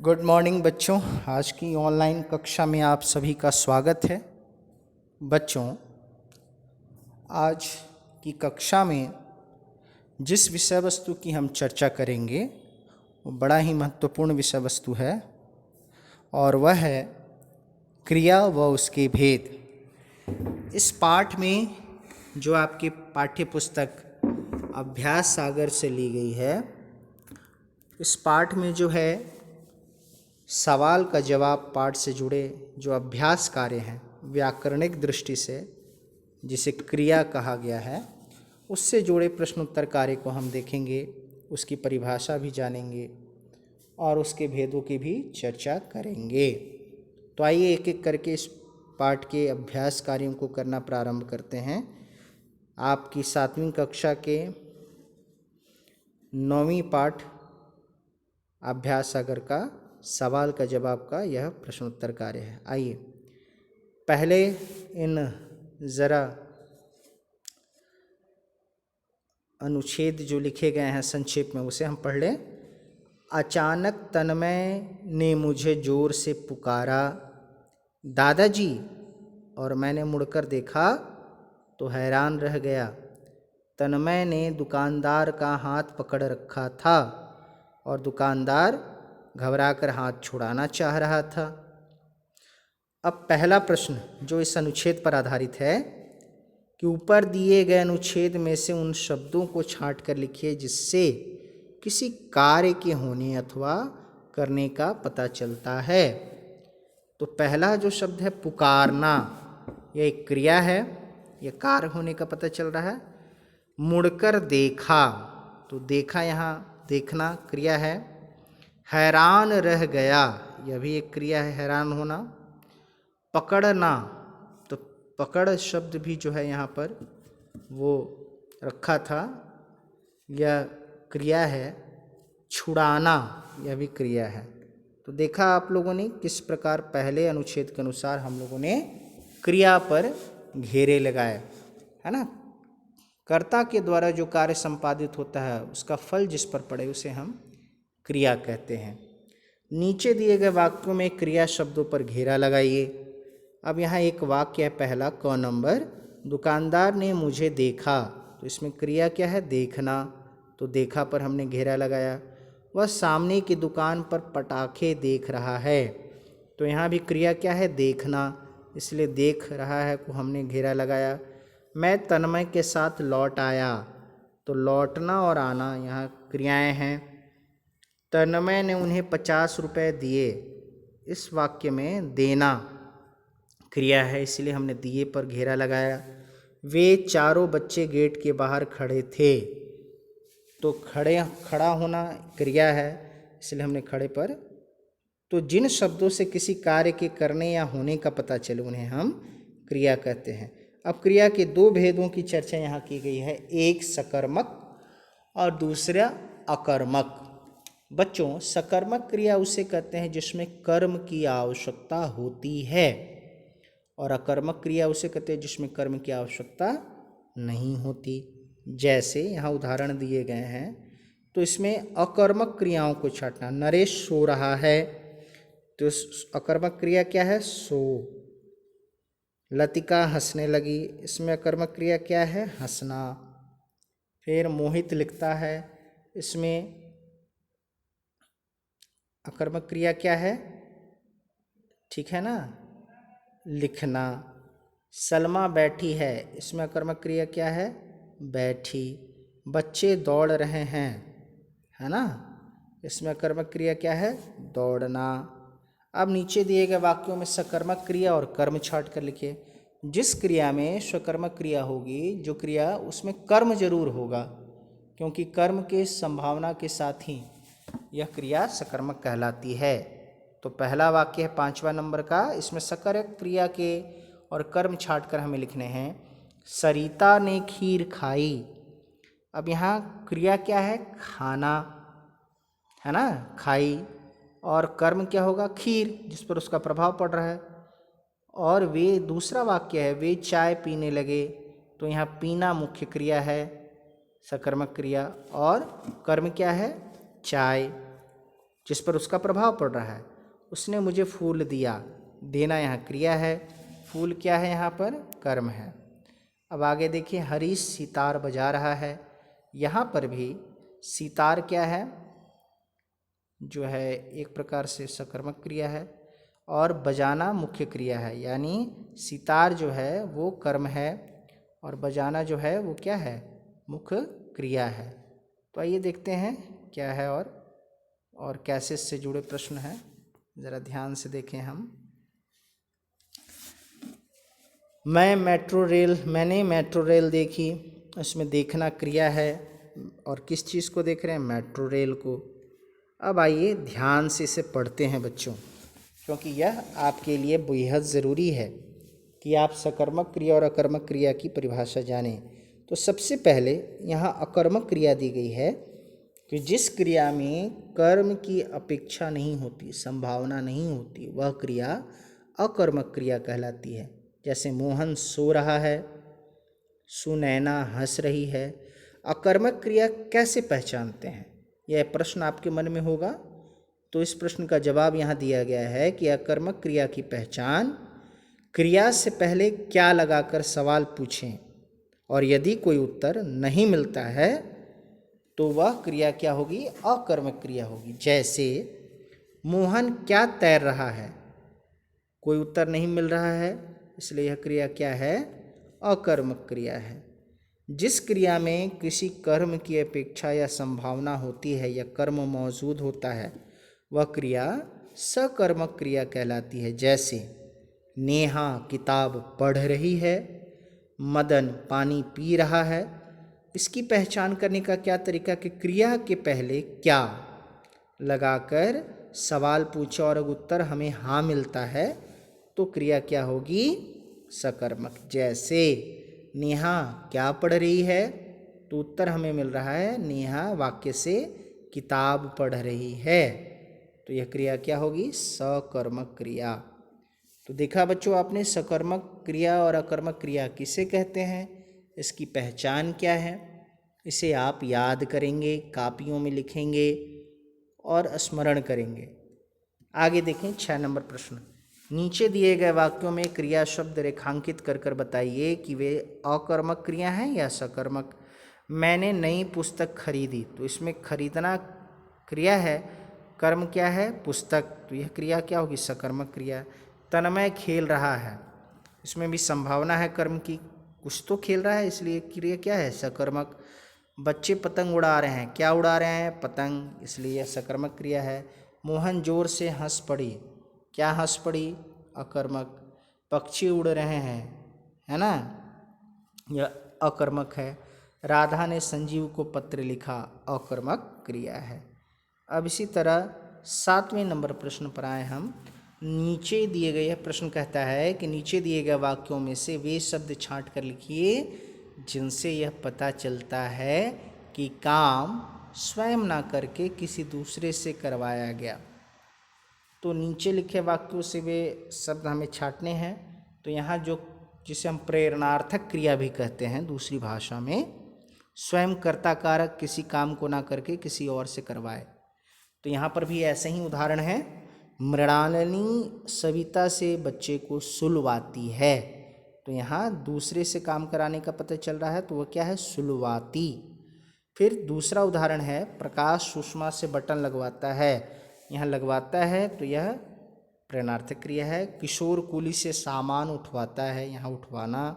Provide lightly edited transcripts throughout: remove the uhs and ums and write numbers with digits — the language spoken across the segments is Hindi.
गुड मॉर्निंग बच्चों। आज की ऑनलाइन कक्षा में आप सभी का स्वागत है। बच्चों, आज की कक्षा में जिस विषय वस्तु की हम चर्चा करेंगे वो बड़ा ही महत्वपूर्ण विषय वस्तु है और वह है क्रिया व उसके भेद। इस पाठ में जो आपके पाठ्य पुस्तक अभ्यास सागर से ली गई है, इस पाठ में जो है सवाल का जवाब पाठ से जुड़े जो अभ्यास कार्य हैं व्याकरणिक दृष्टि से, जिसे क्रिया कहा गया है, उससे जुड़े प्रश्न उत्तर कार्य को हम देखेंगे, उसकी परिभाषा भी जानेंगे और उसके भेदों की भी चर्चा करेंगे। तो आइए एक एक करके इस पाठ के अभ्यास कार्यों को करना प्रारंभ करते हैं। आपकी 7वीं कक्षा के 9वीं पाठ अभ्यास सागर का सवाल का जवाब का यह प्रश्नोत्तर कार्य है। आइए पहले इन ज़रा अनुच्छेद जो लिखे गए हैं संक्षेप में उसे हम पढ़ लें। अचानक तन्मय ने मुझे जोर से पुकारा, दादाजी, और मैंने मुड़कर देखा तो हैरान रह गया। तन्मय ने दुकानदार का हाथ पकड़ रखा था और दुकानदार घबराकर हाथ छुड़ाना चाह रहा था। अब पहला प्रश्न जो इस अनुच्छेद पर आधारित है कि ऊपर दिए गए अनुच्छेद में से उन शब्दों को छांट कर लिखिए जिससे किसी कार्य के होने अथवा करने का पता चलता है। तो पहला जो शब्द है पुकारना, यह एक क्रिया है, यह कार्य होने का पता चल रहा है। मुड़कर देखा, तो देखा यहाँ देखना क्रिया है। हैरान रह गया, यह भी एक क्रिया है, हैरान होना। पकड़ना, तो पकड़ शब्द भी जो है यहाँ पर वो रखा था, यह क्रिया है। छुड़ाना, यह भी क्रिया है। तो देखा आप लोगों ने किस प्रकार पहले अनुच्छेद के अनुसार हम लोगों ने क्रिया पर घेरे लगाए, है ना। कर्ता के द्वारा जो कार्य संपादित होता है उसका फल जिस पर पड़े उसे हम क्रिया कहते हैं। नीचे दिए गए वाक्यों में क्रिया शब्दों पर घेरा लगाइए। अब यहाँ एक वाक्य है पहला क नंबर, दुकानदार ने मुझे देखा, तो इसमें क्रिया क्या है? देखना। तो देखा पर हमने घेरा लगाया। वह सामने की दुकान पर पटाखे देख रहा है, तो यहाँ भी क्रिया क्या है? देखना, इसलिए देख रहा है को हमने घेरा लगाया। मैं तन्मय के साथ लौट आया, तो लौटना और आना यहाँ क्रियाएं हैं। तन्मय ने उन्हें 50 रुपये दिए, इस वाक्य में देना क्रिया है, इसलिए हमने दिए पर घेरा लगाया। वे चारों बच्चे गेट के बाहर खड़े थे, तो खड़ा होना क्रिया है, इसलिए हमने खड़े पर। तो जिन शब्दों से किसी कार्य के करने या होने का पता चले उन्हें हम क्रिया कहते हैं। अब क्रिया के दो भेदों की चर्चा यहाँ की गई है, एक सकर्मक और दूसरा अकर्मक। बच्चों, सकर्मक क्रिया उसे कहते हैं जिसमें कर्म की आवश्यकता होती है, और अकर्मक क्रिया उसे कहते हैं जिसमें कर्म की आवश्यकता नहीं होती। जैसे यहाँ उदाहरण दिए गए हैं, तो इसमें अकर्मक क्रियाओं को छांटना। नरेश सो रहा है, तो अकर्मक क्रिया क्या है? सो। लतिका हंसने लगी, इसमें अकर्मक क्रिया क्या है? हंसना। फिर मोहित लिखता है, इसमें अकर्मक क्रिया क्या है? ठीक है ना, लिखना। सलमा बैठी है, इसमें अकर्मक क्रिया क्या है? बैठी। बच्चे दौड़ रहे हैं, है ना, इसमें अकर्मक क्रिया क्या है? दौड़ना। अब नीचे दिए गए वाक्यों में सकर्मक क्रिया और कर्म छांट कर लिखिए। जिस क्रिया में स्वकर्मक क्रिया होगी, जो क्रिया उसमें कर्म जरूर होगा, क्योंकि कर्म के संभावना के साथ ही यह क्रिया सकर्मक कहलाती है। तो पहला वाक्य है 5वां नंबर का, इसमें सकर्मक क्रिया के और कर्म छांट कर हमें लिखने हैं। सरिता ने खीर खाई। अब यहाँ क्रिया क्या है? खाना, है ना, खाई, और कर्म क्या होगा? खीर, जिस पर उसका प्रभाव पड़ रहा है। और वे दूसरा वाक्य है, वे चाय पीने लगे, तो यहाँ पीना मुख्य क्रिया है, सकर्मक क्रिया, और कर्म क्या है? चाय। जिस पर उसका प्रभाव पड़ रहा है। उसने मुझे फूल दिया, देना यहाँ क्रिया है, फूल क्या है यहाँ पर, कर्म है। अब आगे देखिए, हरीश सितार बजा रहा है, यहाँ पर भी सितार क्या है, जो है एक प्रकार से सकर्मक क्रिया है और बजाना मुख्य क्रिया है, यानी सितार जो है वो कर्म है और बजाना जो है वो क्या है, मुख्य क्रिया है। तो आइए देखते हैं क्या है और कैसे इससे जुड़े प्रश्न हैं, ज़रा ध्यान से देखें हम। मैंने मेट्रो रेल देखी, उसमें देखना क्रिया है और किस चीज़ को देख रहे हैं, मेट्रो रेल को। अब आइए ध्यान से इसे पढ़ते हैं बच्चों, क्योंकि यह आपके लिए बेहद ज़रूरी है कि आप सकर्मक क्रिया और अकर्मक क्रिया की परिभाषा जानें। तो सबसे पहले यहाँ अकर्मक क्रिया दी गई है कि जिस क्रिया में कर्म की अपेक्षा नहीं होती, संभावना नहीं होती, वह क्रिया अकर्मक क्रिया कहलाती है। जैसे मोहन सो रहा है, सुनैना हंस रही है। अकर्मक क्रिया कैसे पहचानते हैं, यह प्रश्न आपके मन में होगा। तो इस प्रश्न का जवाब यहाँ दिया गया है कि अकर्मक क्रिया की पहचान क्रिया से पहले क्या लगाकर सवाल पूछें और यदि कोई उत्तर नहीं मिलता है तो वह क्रिया क्या होगी, अकर्मक क्रिया होगी। जैसे मोहन क्या तैर रहा है, कोई उत्तर नहीं मिल रहा है, इसलिए यह क्रिया क्या है, अकर्मक क्रिया है। जिस क्रिया में किसी कर्म की अपेक्षा या संभावना होती है या कर्म मौजूद होता है वह क्रिया सकर्मक क्रिया कहलाती है। जैसे नेहा किताब पढ़ रही है, मदन पानी पी रहा है। इसकी पहचान करने का क्या तरीका कि क्रिया के पहले क्या लगाकर सवाल पूछे और अगर उत्तर हमें हाँ मिलता है तो क्रिया क्या होगी, सकर्मक। जैसे नेहा क्या पढ़ रही है, तो उत्तर हमें मिल रहा है नेहा वाक्य से किताब पढ़ रही है, तो यह क्रिया क्या होगी, सकर्मक क्रिया। तो देखा बच्चों आपने, सकर्मक क्रिया और अकर्मक क्रिया किसे कहते हैं, इसकी पहचान क्या है, इसे आप याद करेंगे, कापियों में लिखेंगे और स्मरण करेंगे। आगे देखें 6 नंबर प्रश्न। नीचे दिए गए वाक्यों में क्रिया शब्द रेखांकित कर कर बताइए कि वे अकर्मक क्रिया हैं या सकर्मक। मैंने नई पुस्तक खरीदी, तो इसमें खरीदना क्रिया है, कर्म क्या है, पुस्तक, तो यह क्रिया क्या होगी, सकर्मक क्रिया। तन्मय खेल रहा है, इसमें भी संभावना है कर्म की, कुछ तो खेल रहा है, इसलिए क्रिया क्या है, सकर्मक। बच्चे पतंग उड़ा रहे हैं, क्या उड़ा रहे हैं, पतंग, इसलिए यह सकर्मक क्रिया है। मोहन जोर से हंस पड़ी, क्या हंस पड़ी, अकर्मक। पक्षी उड़ रहे हैं, है ना, यह अकर्मक है। राधा ने संजीव को पत्र लिखा, अकर्मक क्रिया है। अब इसी तरह 7वें नंबर प्रश्न पर आए हम। नीचे दिए गए, प्रश्न कहता है कि नीचे दिए गए वाक्यों में से वे शब्द छांट कर लिखिए जिनसे यह पता चलता है कि काम स्वयं ना करके किसी दूसरे से करवाया गया। तो नीचे लिखे वाक्यों से वे शब्द हमें छांटने हैं। तो यहाँ जो जिसे हम प्रेरणार्थक क्रिया भी कहते हैं दूसरी भाषा में, स्वयं कर्ता कारक किसी काम को ना करके किसी और से करवाए। तो यहाँ पर भी ऐसे ही उदाहरण है। मृणालिनी सविता से बच्चे को सुलवाती है, तो यहाँ दूसरे से काम कराने का पता चल रहा है, तो वह क्या है, सुलवाती। फिर दूसरा उदाहरण है, प्रकाश सुषमा से बटन लगवाता है, यहाँ लगवाता है, तो यह प्रेरणार्थक क्रिया है। किशोर कुली से सामान उठवाता है, यहाँ उठवाना।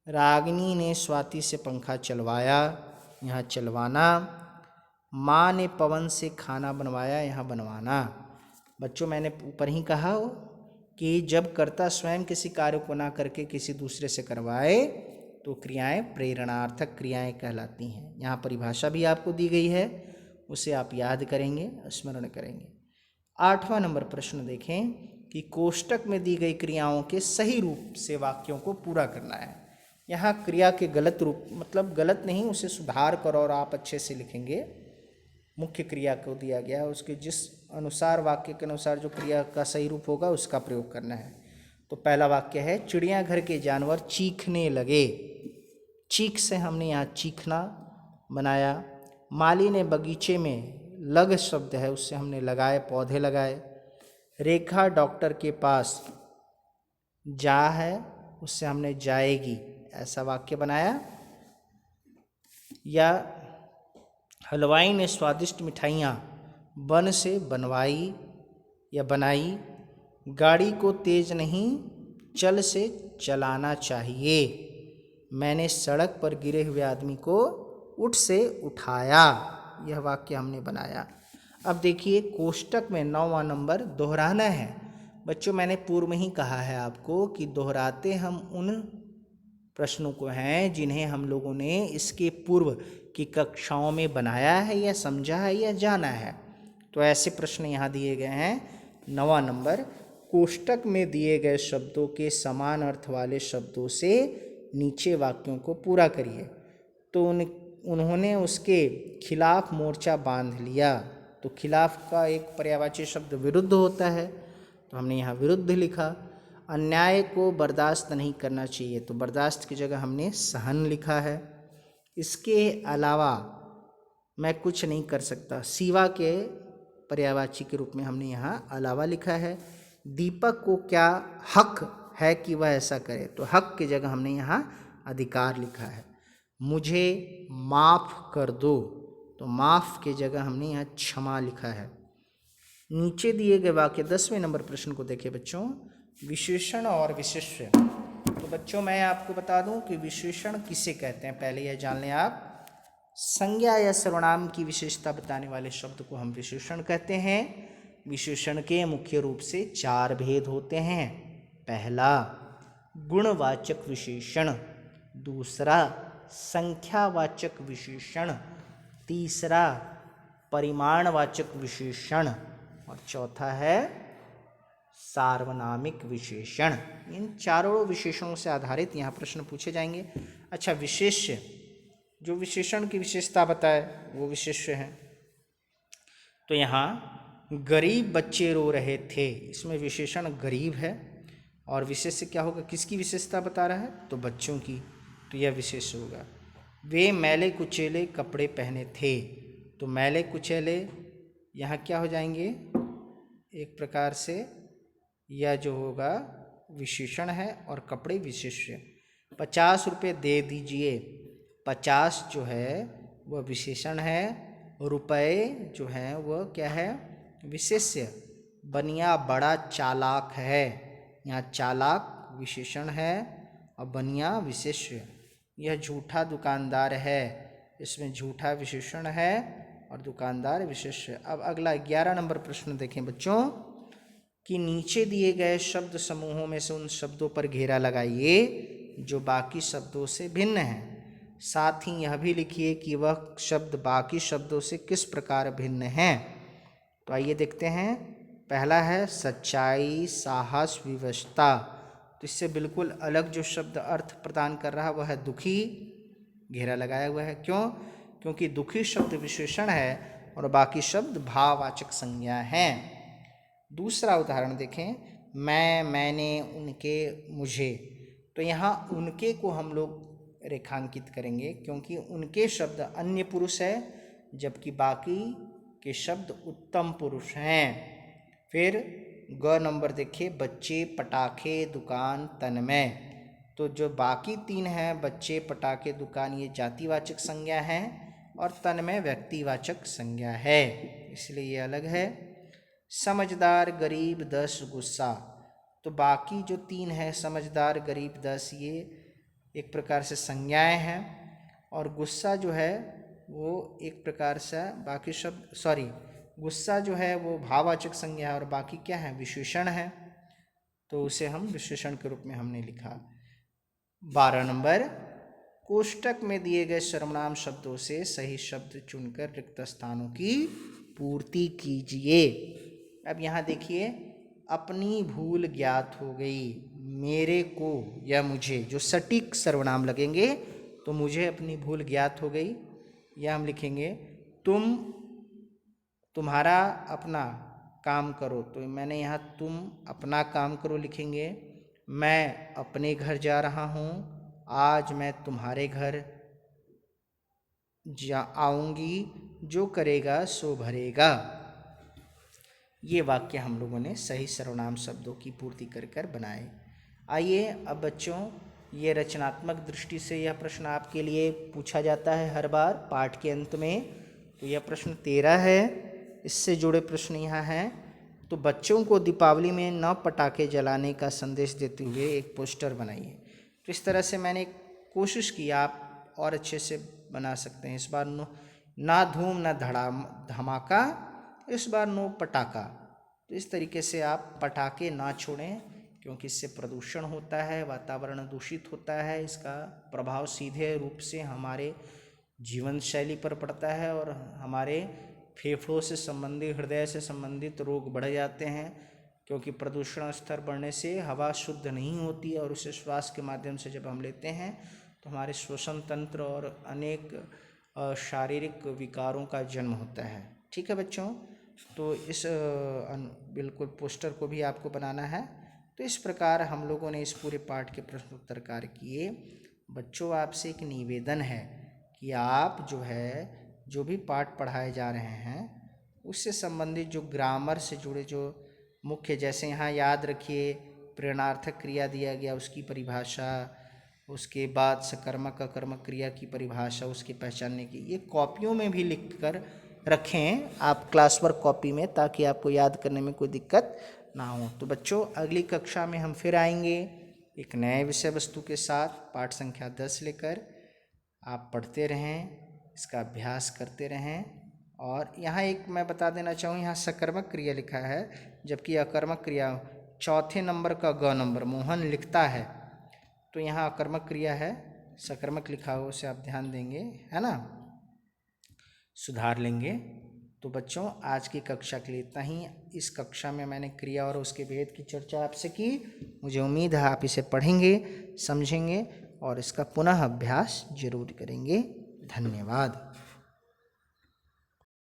रागिनी ने स्वाति से पंखा चलवाया, यहाँ चलवाना। माँ ने पवन से खाना बनवाया, यहाँ बनवाना। बच्चों मैंने ऊपर ही कहा हो कि जब कर्ता स्वयं किसी कार्य को ना करके किसी दूसरे से करवाए तो क्रियाएं प्रेरणार्थक क्रियाएं कहलाती हैं। यहाँ परिभाषा भी आपको दी गई है, उसे आप याद करेंगे, स्मरण करेंगे। 8वां नंबर प्रश्न देखें कि कोष्टक में दी गई क्रियाओं के सही रूप से वाक्यों को पूरा करना है। यहाँ क्रिया के गलत रूप, मतलब गलत नहीं, उसे सुधार कर और आप अच्छे से लिखेंगे। मुख्य क्रिया को दिया गया है, उसके जिस अनुसार वाक्य के अनुसार जो क्रिया का सही रूप होगा उसका प्रयोग करना है। तो पहला वाक्य है, चिड़ियाघर के जानवर चीखने लगे। चीख से हमने यहाँ चीखना बनाया। माली ने बगीचे में लग शब्द है उससे हमने लगाए, पौधे लगाए। रेखा डॉक्टर के पास जा है, उससे हमने जाएगी ऐसा वाक्य बनाया। या हलवाई ने स्वादिष्ट मिठाइयाँ बन से बनवाई या बनाई। गाड़ी को तेज नहीं चल से चलाना चाहिए। मैंने सड़क पर गिरे हुए आदमी को उठ से उठाया। यह वाक्य हमने बनाया। अब देखिए कोष्टक में 9वां नंबर दोहराना है। बच्चों मैंने पूर्व में ही कहा है आपको कि दोहराते हम उन प्रश्नों को हैं जिन्हें हम लोगों ने इसके पूर्व की कक्षाओं में बनाया है या समझा है या जाना है। तो ऐसे प्रश्न यहाँ दिए गए हैं। 9वां नंबर, कोष्टक में दिए गए शब्दों के समान अर्थ वाले शब्दों से नीचे वाक्यों को पूरा करिए। तो उन्होंने उसके खिलाफ मोर्चा बांध लिया। तो खिलाफ का एक पर्यायवाची शब्द विरुद्ध होता है, तो हमने यहाँ विरुद्ध लिखा। अन्याय को बर्दाश्त नहीं करना चाहिए, तो बर्दाश्त की जगह हमने सहन लिखा है। इसके अलावा मैं कुछ नहीं कर सकता, सिवा के पर्यायवाची के रूप में हमने यहाँ अलावा लिखा है। दीपक को क्या हक है कि वह ऐसा करे, तो हक की जगह हमने यहाँ अधिकार लिखा है। मुझे माफ़ कर दो, तो माफ़ की जगह हमने यहाँ क्षमा लिखा है। नीचे दिए गए वाक्य 10वें नंबर प्रश्न को देखिए बच्चों, विशेषण और विशेष्य। तो बच्चों मैं आपको बता दूं कि विशेषण किसे कहते हैं, पहले यह जान लें आप। संज्ञा या सर्वनाम की विशेषता बताने वाले शब्द को हम विशेषण कहते हैं। विशेषण के मुख्य रूप से 4 भेद होते हैं। पहला गुणवाचक विशेषण, दूसरा संख्यावाचक विशेषण, तीसरा परिमाणवाचक विशेषण और चौथा है सार्वनामिक विशेषण। इन चारों विशेषणों से आधारित यहाँ प्रश्न पूछे जाएंगे। अच्छा, विशेष्य, जो विशेषण की विशेषता बताए वो विशेष्य है। तो यहाँ गरीब बच्चे रो रहे थे, इसमें विशेषण गरीब है और विशेष्य क्या होगा, किसकी विशेषता बता रहा है, तो बच्चों की, तो यह विशेष्य होगा। वे मैले कुचेले कपड़े पहने थे, तो मैले कुचेले यहाँ क्या हो जाएंगे, एक प्रकार से यह जो होगा विशेषण है और कपड़े विशेष्य। 50 रुपये दे दीजिए, 50 जो है वह विशेषण है, रुपए जो है वह क्या है, विशेष्य। बनिया बड़ा चालाक है, यहाँ चालाक विशेषण है और बनिया विशेष्य। यह झूठा दुकानदार है, इसमें झूठा विशेषण है और दुकानदार विशेष्य। अब अगला 11 नंबर प्रश्न देखें बच्चों कि नीचे दिए गए शब्द समूहों में से उन शब्दों पर घेरा लगाइए जो बाकी शब्दों से भिन्न हैं। साथ ही यह भी लिखिए कि वह शब्द बाकी शब्दों से किस प्रकार भिन्न हैं। तो आइए देखते हैं। पहला है सच्चाई, साहस, विवशता। तो इससे बिल्कुल अलग जो शब्द अर्थ प्रदान कर रहा है वह है दुखी, घेरा लगाया हुआ है। क्यों? क्योंकि दुखी शब्द विशेषण है और बाकी शब्द भाववाचक संज्ञा हैं। दूसरा उदाहरण देखें, मैं, मैंने, उनके, मुझे। तो यहाँ उनके को हम लोग रेखांकित करेंगे क्योंकि उनके शब्द अन्य पुरुष है जबकि बाकी के शब्द उत्तम पुरुष हैं। फिर ग नंबर देखिए, बच्चे, पटाखे, दुकान, तन्मय। तो जो बाकी 3 हैं, बच्चे, पटाखे, दुकान, ये जातिवाचक संज्ञा है और तन्मय व्यक्तिवाचक संज्ञा है, इसलिए ये अलग है। समझदार, गरीब, 10, गुस्सा। तो बाकी जो 3 है, समझदार, गरीब, 10, ये एक प्रकार से संज्ञाएं हैं और गुस्सा जो है वो एक प्रकार से बाकी शब्द गुस्सा जो है वो भाववाचक संज्ञा है और बाकी क्या है, विशेषण है। तो उसे हम विशेषण के रूप में हमने लिखा। 12 नंबर, कोष्टक में दिए गए सर्वनाम शब्दों से सही शब्द चुनकर रिक्त स्थानों की पूर्ति कीजिए। अब यहाँ देखिए, अपनी भूल ज्ञात हो गई, मेरे को या मुझे, जो सटीक सर्वनाम लगेंगे तो मुझे अपनी भूल ज्ञात हो गई, या हम लिखेंगे तुम, तुम्हारा अपना काम करो, तो मैंने यहाँ तुम अपना काम करो लिखेंगे। मैं अपने घर जा रहा हूँ, आज मैं तुम्हारे घर आऊँगी, जो करेगा सो भरेगा। ये वाक्य हम लोगों ने सही सर्वनाम शब्दों की पूर्ति कर कर बनाए। आइए अब बच्चों, ये रचनात्मक दृष्टि से यह प्रश्न आपके लिए पूछा जाता है हर बार पाठ के अंत में। तो यह प्रश्न 13 है, इससे जुड़े प्रश्न यहाँ हैं। तो बच्चों को दीपावली में न पटाखे जलाने का संदेश देते हुए एक पोस्टर बनाइए। तो इस तरह से मैंने कोशिश की, आप और अच्छे से बना सकते हैं। इस बार ना धूम ना धमाका, इस बार नो पटाखा। तो इस तरीके से आप पटाखे ना छोड़ें, क्योंकि इससे प्रदूषण होता है, वातावरण दूषित होता है। इसका प्रभाव सीधे रूप से हमारे जीवन शैली पर पड़ता है और हमारे फेफड़ों से संबंधित, हृदय से संबंधित रोग बढ़ जाते हैं, क्योंकि प्रदूषण स्तर बढ़ने से हवा शुद्ध नहीं होती और उसे श्वास के माध्यम से जब हम लेते हैं तो हमारे श्वसन तंत्र और अनेक शारीरिक विकारों का जन्म होता है। ठीक है बच्चों, तो इस बिल्कुल पोस्टर को भी आपको बनाना है। तो इस प्रकार हम लोगों ने इस पूरे पाठ के प्रश्न उत्तर कार्य किए। बच्चों, आपसे एक निवेदन है कि आप जो भी पाठ पढ़ाए जा रहे हैं उससे संबंधित जो ग्रामर से जुड़े जो मुख्य, जैसे यहाँ याद रखिए प्रेरणार्थक क्रिया दिया गया, उसकी परिभाषा, उसके बाद सकर्मक अकर्मक क्रिया की परिभाषा, उसके पहचानने की, ये कॉपियों में भी लिख कर रखें आप क्लास वर्क कॉपी में, ताकि आपको याद करने में कोई दिक्कत ना हो। तो बच्चों, अगली कक्षा में हम फिर आएंगे एक नए विषय वस्तु के साथ, पाठ संख्या 10 लेकर। आप पढ़ते रहें, इसका अभ्यास करते रहें। और यहाँ एक मैं बता देना चाहूँ, यहाँ सकर्मक क्रिया लिखा है, जबकि अकर्मक क्रिया चौथे नंबर का ग नंबर मोहन लिखता है, तो यहाँ अकर्मक क्रिया है, सकर्मक लिखा हो, उसे आप ध्यान देंगे, है ना, सुधार लेंगे। तो बच्चों, आज की कक्षा के लिए इतना ही। इस कक्षा में मैंने क्रिया और उसके भेद की चर्चा आपसे की। मुझे उम्मीद है आप इसे पढ़ेंगे, समझेंगे और इसका पुनः अभ्यास जरूर करेंगे। धन्यवाद।